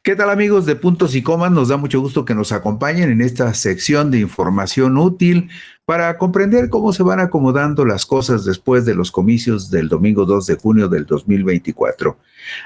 ¿Qué tal, amigos de Puntos y Comas? Nos da mucho gusto que nos acompañen en esta sección de información útil para comprender cómo se van acomodando las cosas después de los comicios del domingo 2 de junio del 2024.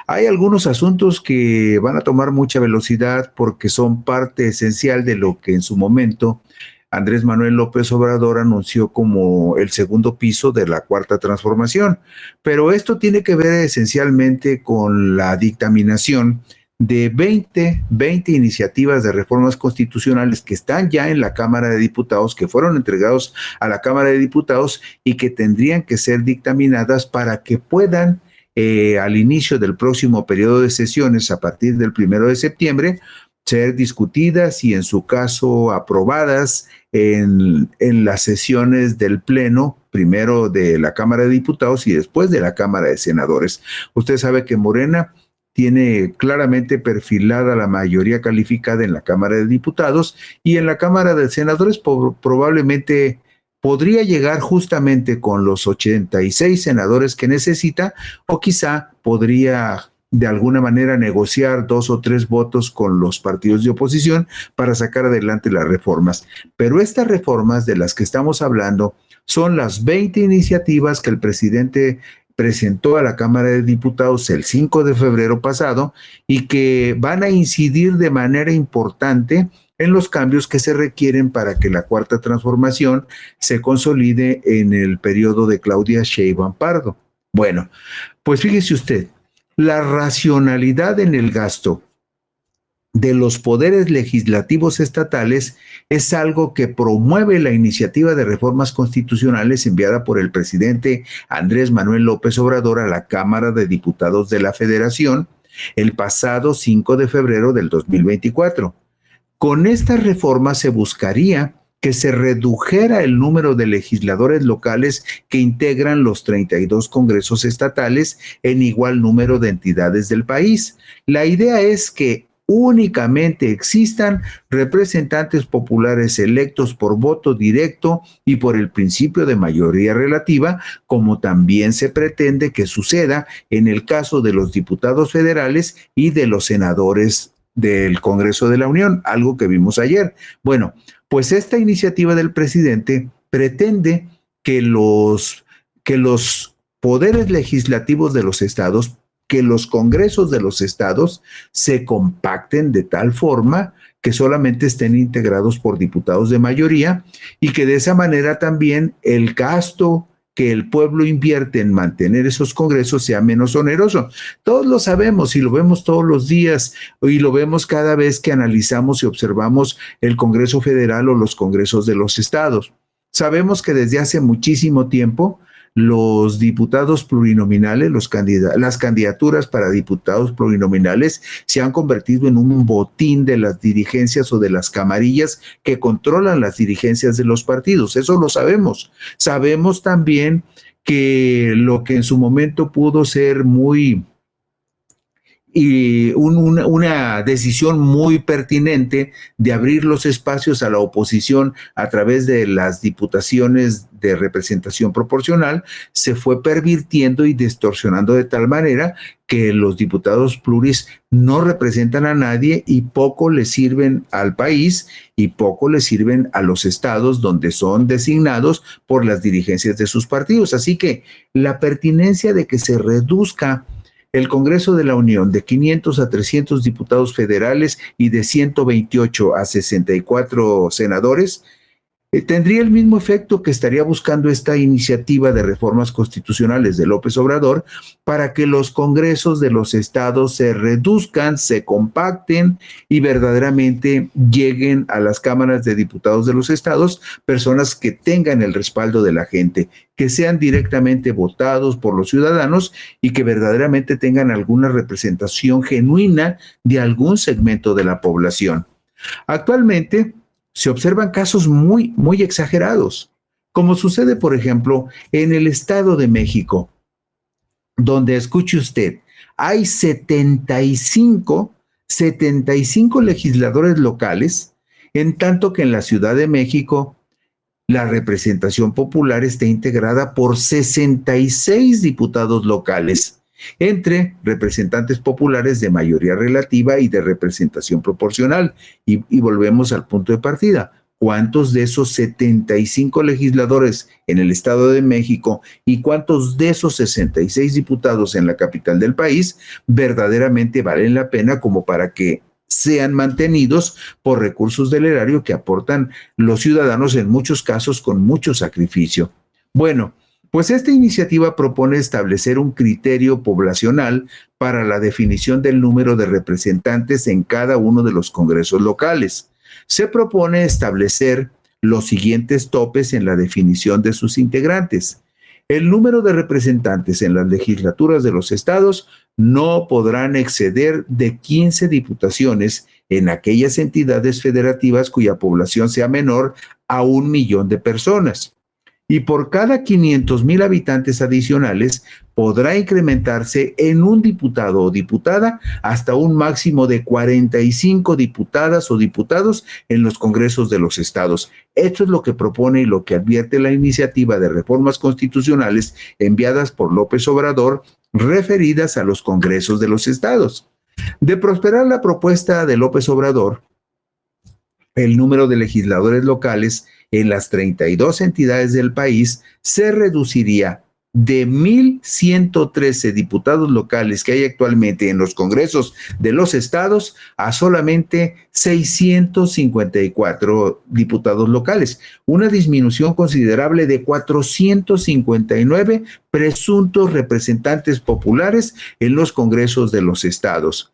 Hay algunos asuntos que van a tomar mucha velocidad porque son parte esencial de lo que en su momento Andrés Manuel López Obrador anunció como el segundo piso de la Cuarta Transformación. Pero esto tiene que ver esencialmente con la dictaminación de 20 iniciativas de reformas constitucionales que están ya en la Cámara de Diputados, que fueron entregados a la Cámara de Diputados y que tendrían que ser dictaminadas para que puedan, al inicio del próximo periodo de sesiones, a partir del 1 de septiembre, ser discutidas y en su caso aprobadas en las sesiones del Pleno, primero de la Cámara de Diputados y después de la Cámara de Senadores. Usted sabe que Morena tiene claramente perfilada la mayoría calificada en la Cámara de Diputados y en la Cámara de Senadores probablemente podría llegar justamente con los 86 senadores que necesita, o quizá podría de alguna manera negociar 2 o 3 votos con los partidos de oposición para sacar adelante las reformas. Pero estas reformas de las que estamos hablando son las 20 iniciativas que el presidente presentó a la Cámara de Diputados el 5 de febrero pasado y que van a incidir de manera importante en los cambios que se requieren para que la Cuarta Transformación se consolide en el periodo de Claudia Sheinbaum Pardo. Bueno, pues fíjese usted, la racionalidad en el gasto de los poderes legislativos estatales es algo que promueve la iniciativa de reformas constitucionales enviada por el presidente Andrés Manuel López Obrador a la Cámara de Diputados de la Federación el pasado 5 de febrero del 2024. Con estas reformas se buscaría que se redujera el número de legisladores locales que integran los 32 congresos estatales en igual número de entidades del país. La idea es que únicamente existan representantes populares electos por voto directo y por el principio de mayoría relativa, como también se pretende que suceda en el caso de los diputados federales y de los senadores del Congreso de la Unión, algo que vimos ayer. Bueno, pues esta iniciativa del presidente pretende que los poderes legislativos de los estados, que los congresos de los estados se compacten de tal forma que solamente estén integrados por diputados de mayoría y que de esa manera también el gasto que el pueblo invierte en mantener esos congresos sea menos oneroso. Todos lo sabemos y lo vemos todos los días y lo vemos cada vez que analizamos y observamos el Congreso Federal o los congresos de los estados. Sabemos que desde hace muchísimo tiempo los diputados plurinominales, las candidaturas para diputados plurinominales se han convertido en un botín de las dirigencias o de las camarillas que controlan las dirigencias de los partidos. Eso lo sabemos. Sabemos también que lo que en su momento pudo ser una decisión muy pertinente de abrir los espacios a la oposición a través de las diputaciones de representación proporcional, se fue pervirtiendo y distorsionando de tal manera que los diputados pluris no representan a nadie y poco le sirven al país y poco le sirven a los estados donde son designados por las dirigencias de sus partidos. Así que la pertinencia de que se reduzca el Congreso de la Unión de 500 a 300 diputados federales y de 128 a 64 senadores, tendría el mismo efecto que estaría buscando esta iniciativa de reformas constitucionales de López Obrador para que los congresos de los estados se reduzcan, se compacten y verdaderamente lleguen a las cámaras de diputados de los estados personas que tengan el respaldo de la gente, que sean directamente votados por los ciudadanos y que verdaderamente tengan alguna representación genuina de algún segmento de la población. Actualmente se observan casos muy exagerados, como sucede, por ejemplo, en el Estado de México, donde, escuche usted, hay 75 legisladores locales, en tanto que en la Ciudad de México la representación popular está integrada por 66 diputados locales. entre representantes populares de mayoría relativa y de representación proporcional. Y volvemos al punto de partida. ¿Cuántos de esos 75 legisladores en el Estado de México y cuántos de esos 66 diputados en la capital del país verdaderamente valen la pena como para que sean mantenidos por recursos del erario que aportan los ciudadanos en muchos casos con mucho sacrificio? Bueno, pues esta iniciativa propone establecer un criterio poblacional para la definición del número de representantes en cada uno de los congresos locales. Se propone establecer los siguientes topes en la definición de sus integrantes. El número de representantes en las legislaturas de los estados no podrán exceder de 15 diputaciones en aquellas entidades federativas cuya población sea menor a 1 millón de personas. Y por cada 500,000 habitantes adicionales podrá incrementarse en un diputado o diputada hasta un máximo de 45 diputadas o diputados en los congresos de los estados. Esto es lo que propone y lo que advierte la iniciativa de reformas constitucionales enviadas por López Obrador referidas a los congresos de los estados. De prosperar la propuesta de López Obrador, el número de legisladores locales en las 32 entidades del país se reduciría de 1,113 diputados locales que hay actualmente en los congresos de los estados a solamente 654 diputados locales, una disminución considerable de 459 presuntos representantes populares en los congresos de los estados.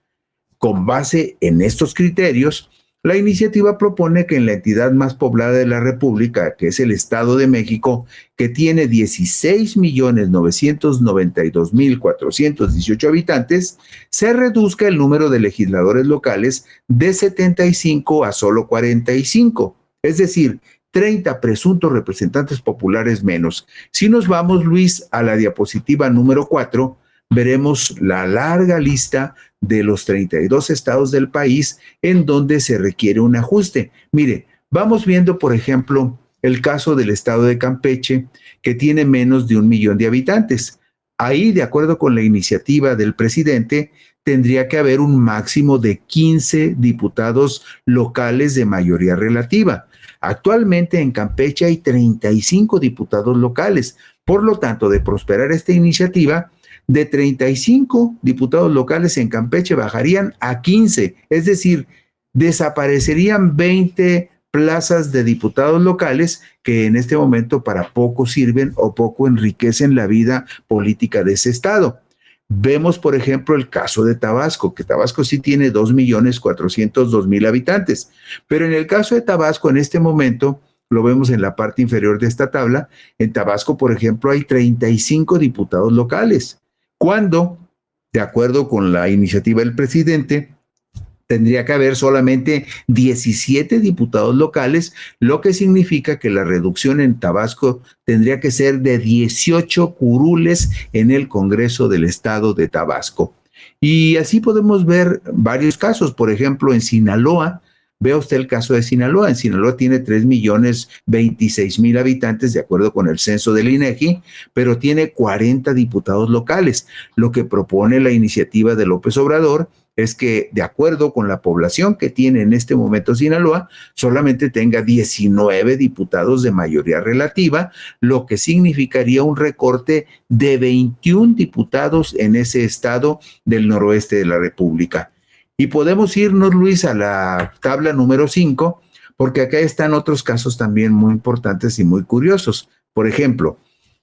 Con base en estos criterios, la iniciativa propone que en la entidad más poblada de la República, que es el Estado de México, que tiene 16,992,418 habitantes, se reduzca el número de legisladores locales de 75 a solo 45, es decir, 30 presuntos representantes populares menos. Si nos vamos, Luis, a la diapositiva número 4, veremos la larga lista de los 32 estados del país en donde se requiere un ajuste. Mire, vamos viendo, por ejemplo, el caso del estado de Campeche, que tiene menos de 1 millón de habitantes. Ahí, de acuerdo con la iniciativa del presidente, tendría que haber un máximo de 15 diputados locales de mayoría relativa. Actualmente en Campeche hay 35 diputados locales. Por lo tanto, de prosperar esta iniciativa, de 35 diputados locales en Campeche bajarían a 15, es decir, desaparecerían 20 plazas de diputados locales que en este momento para poco sirven o poco enriquecen la vida política de ese estado. Vemos, por ejemplo, el caso de Tabasco, que Tabasco sí tiene 2,402,000 habitantes, pero en el caso de Tabasco en este momento, lo vemos en la parte inferior de esta tabla, en Tabasco, por ejemplo, hay 35 diputados locales, cuando, de acuerdo con la iniciativa del presidente, tendría que haber solamente 17 diputados locales, lo que significa que la reducción en Tabasco tendría que ser de 18 curules en el Congreso del Estado de Tabasco. Y así podemos ver varios casos. Por ejemplo, en Sinaloa, vea usted el caso de Sinaloa. En Sinaloa tiene 3,026,000 habitantes, de acuerdo con el censo del INEGI, pero tiene 40 diputados locales. Lo que propone la iniciativa de López Obrador es que, de acuerdo con la población que tiene en este momento Sinaloa, solamente tenga 19 diputados de mayoría relativa, lo que significaría un recorte de 21 diputados en ese estado del noroeste de la República. Y podemos irnos, Luis, a la tabla número 5, porque acá están otros casos también muy importantes y muy curiosos. Por ejemplo,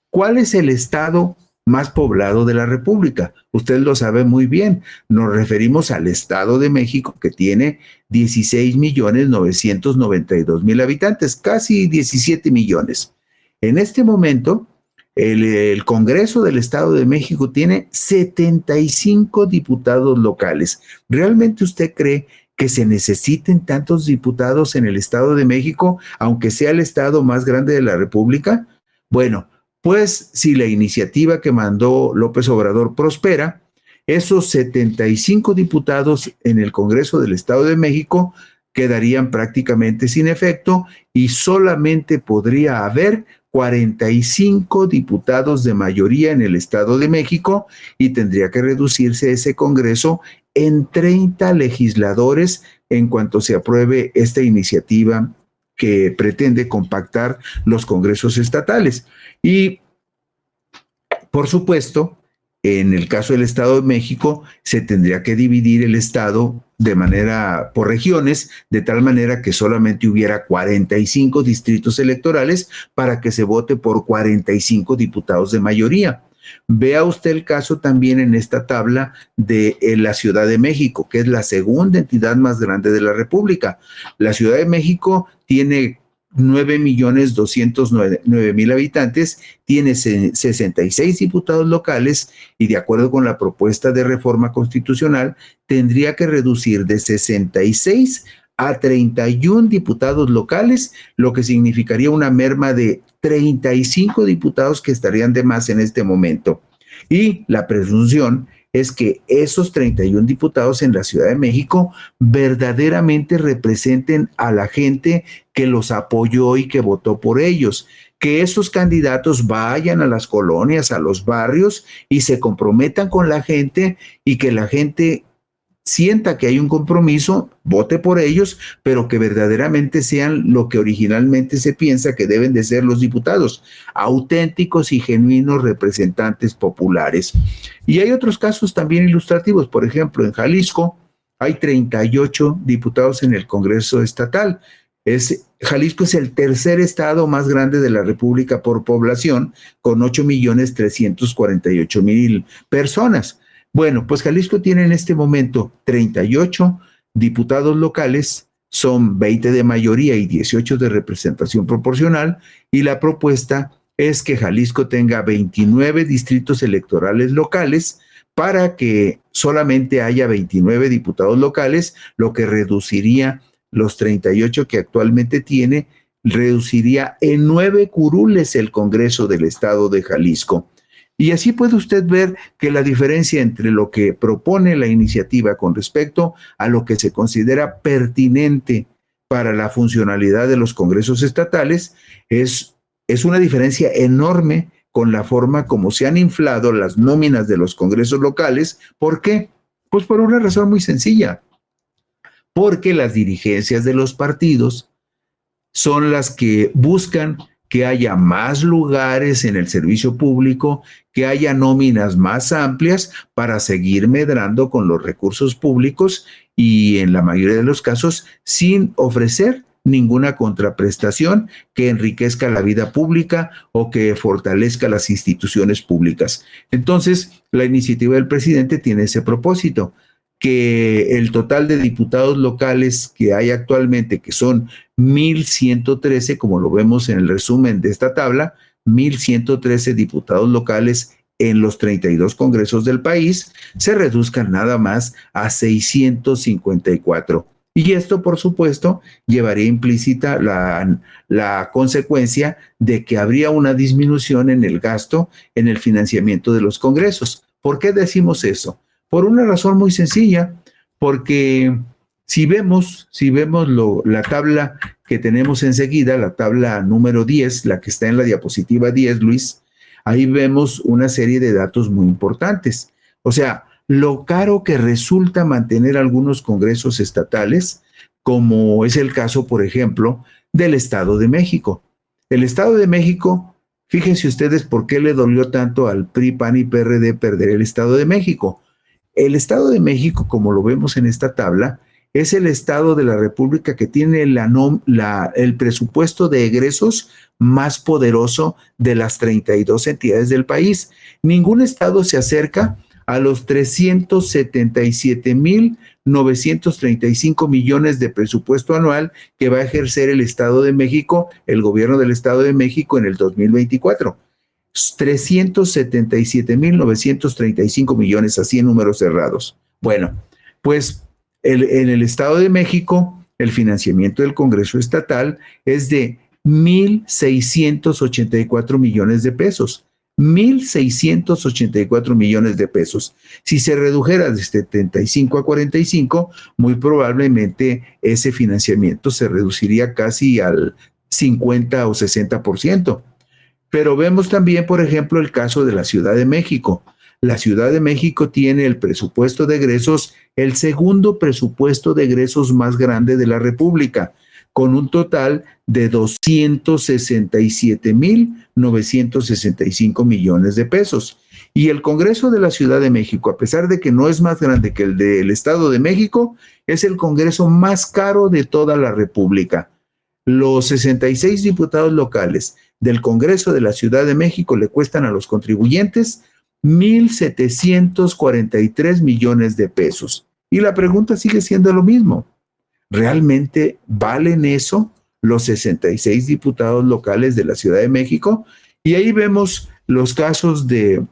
¿cuál es el estado más poblado de la República? Usted lo sabe muy bien. Nos referimos al Estado de México, que tiene 16,992,000 habitantes, casi 17 millones. En este momento, el Congreso del Estado de México tiene 75 diputados locales. ¿Realmente usted cree que se necesiten tantos diputados en el Estado de México, aunque sea el estado más grande de la República? Bueno, pues si la iniciativa que mandó López Obrador prospera, esos 75 diputados en el Congreso del Estado de México quedarían prácticamente sin efecto y solamente podría haber 45 diputados de mayoría en el Estado de México y tendría que reducirse ese Congreso en 30 legisladores en cuanto se apruebe esta iniciativa que pretende compactar los congresos estatales. Y, por supuesto, en el caso del Estado de México, se tendría que dividir el Estado de manera por regiones, de tal manera que solamente hubiera 45 distritos electorales para que se vote por 45 diputados de mayoría. Vea usted el caso también en esta tabla de la Ciudad de México, que es la segunda entidad más grande de la República. La Ciudad de México tiene 9.209.000 habitantes, tiene 66 diputados locales y, de acuerdo con la propuesta de reforma constitucional, tendría que reducir de 66 a 31 diputados locales, lo que significaría una merma de 35 diputados que estarían de más en este momento. Y la presunción es que esos 31 diputados en la Ciudad de México verdaderamente representen a la gente que los apoyó y que votó por ellos, que esos candidatos vayan a las colonias, a los barrios y se comprometan con la gente y que la gente sienta que hay un compromiso, vote por ellos, pero que verdaderamente sean lo que originalmente se piensa que deben de ser los diputados, auténticos y genuinos representantes populares. Y hay otros casos también ilustrativos. Por ejemplo, en Jalisco hay 38 diputados en el Congreso Estatal. Jalisco es el tercer estado más grande de la República por población, con 8.348.000 personas. Bueno, pues Jalisco tiene en este momento 38 diputados locales, son 20 de mayoría y 18 de representación proporcional, y la propuesta es que Jalisco tenga 29 distritos electorales locales para que solamente haya 29 diputados locales, lo que reduciría los 38 que actualmente tiene, reduciría en 9 curules el Congreso del Estado de Jalisco. Y así puede usted ver que la diferencia entre lo que propone la iniciativa con respecto a lo que se considera pertinente para la funcionalidad de los congresos estatales es una diferencia enorme con la forma como se han inflado las nóminas de los congresos locales. ¿Por qué? Pues por una razón muy sencilla. Porque las dirigencias de los partidos son las que buscan que haya más lugares en el servicio público, que haya nóminas más amplias para seguir medrando con los recursos públicos y, en la mayoría de los casos, sin ofrecer ninguna contraprestación que enriquezca la vida pública o que fortalezca las instituciones públicas. Entonces, la iniciativa del presidente tiene ese propósito, que el total de diputados locales que hay actualmente, que son 1,113, como lo vemos en el resumen de esta tabla, 1,113 diputados locales en los 32 congresos del país, se reduzcan nada más a 654. Y esto, por supuesto, llevaría implícita la consecuencia de que habría una disminución en el gasto en el financiamiento de los congresos. ¿Por qué decimos eso? Por una razón muy sencilla, porque si vemos la tabla que tenemos enseguida, la tabla número 10, la que está en la diapositiva 10, Luis, ahí vemos una serie de datos muy importantes. O sea, lo caro que resulta mantener algunos congresos estatales, como es el caso, por ejemplo, del Estado de México. El Estado de México, fíjense ustedes por qué le dolió tanto al PRI, PAN y PRD perder el Estado de México. El Estado de México, como lo vemos en esta tabla, es el estado de la República que tiene el presupuesto de egresos más poderoso de las 32 entidades del país. Ningún estado se acerca a los 377.935 millones de presupuesto anual que va a ejercer el Estado de México, el gobierno del Estado de México en el 2024. 377.935 millones, así en números cerrados. Bueno, pues en el Estado de México, el financiamiento del Congreso Estatal es de 1,684 millones de pesos. 1,684 millones de pesos. Si se redujera de 75 a 45, muy probablemente ese financiamiento se reduciría casi al 50 o 60%. Pero vemos también, por ejemplo, el caso de la Ciudad de México. La Ciudad de México tiene el presupuesto de egresos, el segundo presupuesto de egresos más grande de la República, con un total de 267,965 millones de pesos. Y el Congreso de la Ciudad de México, a pesar de que no es más grande que el del Estado de México, es el Congreso más caro de toda la República. Los 66 diputados locales del Congreso de la Ciudad de México le cuestan a los contribuyentes 1,743 millones de pesos. Y la pregunta sigue siendo lo mismo. ¿Realmente valen eso los 66 diputados locales de la Ciudad de México? Y ahí vemos los casos de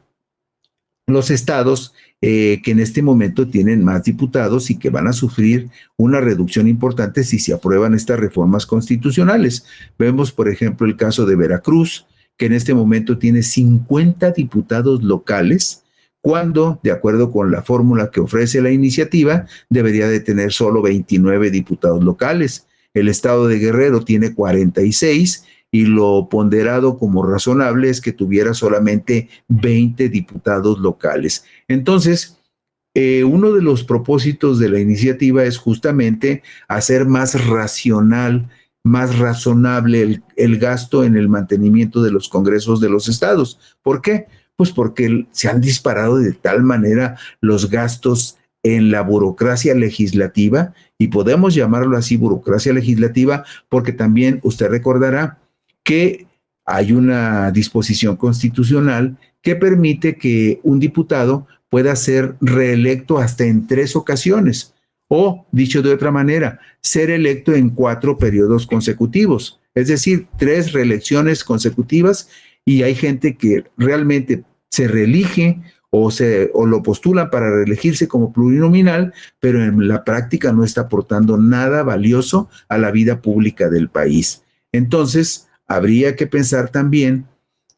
los estados que en este momento tienen más diputados y que van a sufrir una reducción importante si se aprueban estas reformas constitucionales. Vemos, por ejemplo, el caso de Veracruz, que en este momento tiene 50 diputados locales, cuando, de acuerdo con la fórmula que ofrece la iniciativa, debería de tener solo 29 diputados locales. El estado de Guerrero tiene 46 y lo ponderado como razonable es que tuviera solamente 20 diputados locales. Entonces, uno de los propósitos de la iniciativa es justamente hacer más racional, más razonable el gasto en el mantenimiento de los congresos de los estados. ¿Por qué? Pues porque se han disparado de tal manera los gastos en la burocracia legislativa, y podemos llamarlo así, burocracia legislativa, porque también usted recordará que hay una disposición constitucional que permite que un diputado pueda ser reelecto hasta en 3 ocasiones, o, dicho de otra manera, ser electo en 4 periodos consecutivos, es decir, 3 reelecciones consecutivas, y hay gente que realmente se reelige o lo postulan para reelegirse como plurinominal, pero en la práctica no está aportando nada valioso a la vida pública del país. Entonces, habría que pensar también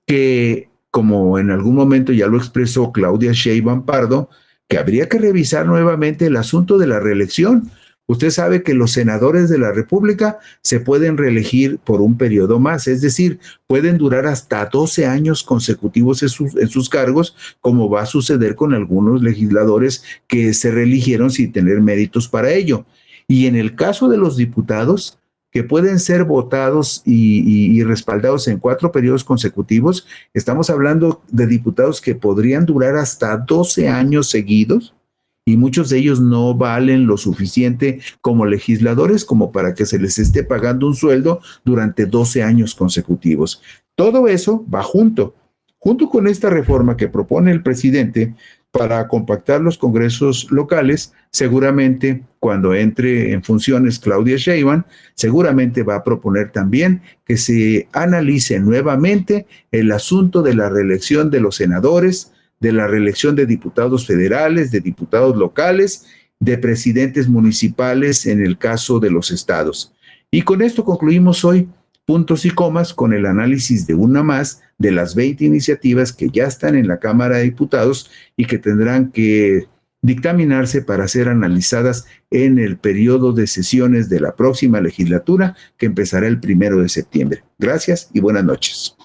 que, como en algún momento ya lo expresó Claudia Sheinbaum Pardo, que habría que revisar nuevamente el asunto de la reelección. Usted sabe que los senadores de la República se pueden reelegir por un periodo más, es decir, pueden durar hasta 12 años consecutivos en sus cargos, como va a suceder con algunos legisladores que se reeligieron sin tener méritos para ello. Y en el caso de los diputados, que pueden ser votados y respaldados en 4 periodos consecutivos, estamos hablando de diputados que podrían durar hasta 12 años seguidos, y muchos de ellos no valen lo suficiente como legisladores como para que se les esté pagando un sueldo durante 12 años consecutivos. Todo eso va junto con esta reforma que propone el presidente para compactar los congresos locales. Seguramente cuando entre en funciones Claudia Sheinbaum, seguramente va a proponer también que se analice nuevamente el asunto de la reelección de los senadores, de la reelección de diputados federales, de diputados locales, de presidentes municipales en el caso de los estados. Y con esto concluimos hoy puntos y comas con el análisis de una más de las 20 iniciativas que ya están en la Cámara de Diputados y que tendrán que dictaminarse para ser analizadas en el periodo de sesiones de la próxima legislatura, que empezará el 1 de septiembre. Gracias y buenas noches.